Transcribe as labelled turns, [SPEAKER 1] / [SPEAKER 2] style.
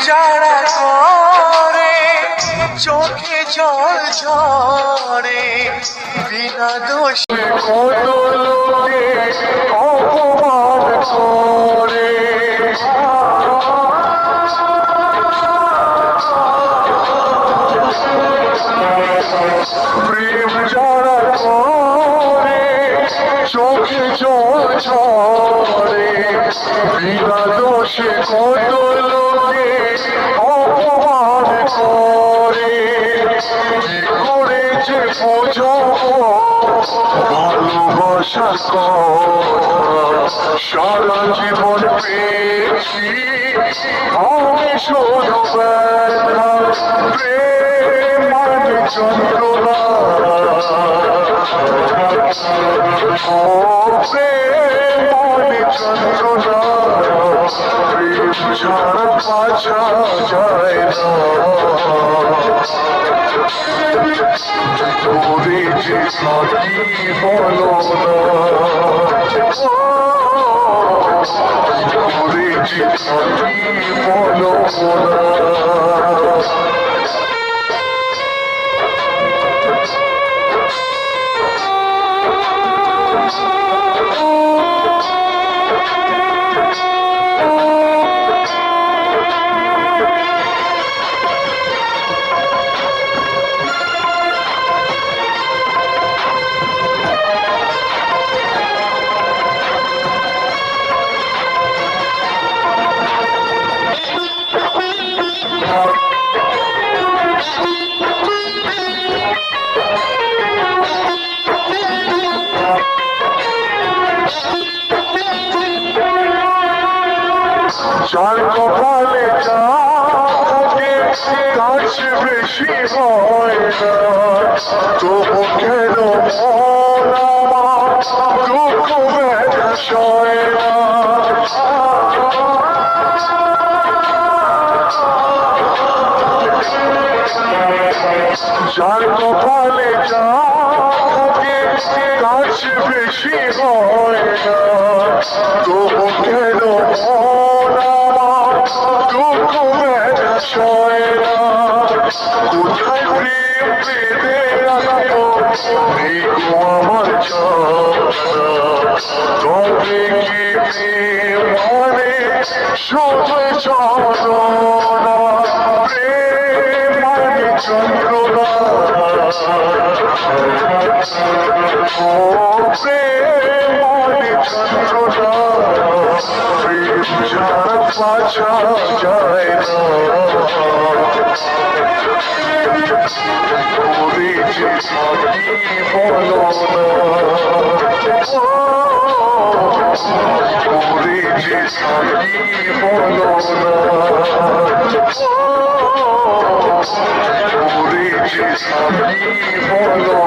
[SPEAKER 1] যারা করে চোখে জল ঝরে বিনা দোষে কত লোকে অপমান করে প্রেম যারা করে চোখে জল ঝরে বিনা দোষে কত লোকে অপমান করে কি করেছে বোঝাবো ভালোবাসা সারা জীবন পেয়েছি আমি শুধু ব্যথা প্রেম মানে যন্ত্রণা প্রেম মানে যন্ত্রণা প্রেম ছাড়া বাঁচা যায় না করেছে সাথী বলো না করেছে সাথী বলো না যার কপালে যাকে কাজ বেশি হয় না তবু কেন মন আমার দুঃখ ব্যথা সয় না যার কপালে যাকে কাজ বেশি হয় না তবু কেন মন আমার দুঃখ ব্যথা সয় না কোথায় প্রেম পেতে রাখবো নেই গো আমার জানা তবে কি প্রেম মানে শুধু যন্ত্রণা প্রেম মানে যন্ত্রণা ও প্রেম মানে যন্ত্রণা প্রেম যারা বাঁচা যায় না করেছে সাথী বলো না করেছে সাথী বলো না করেছে সাথী বলো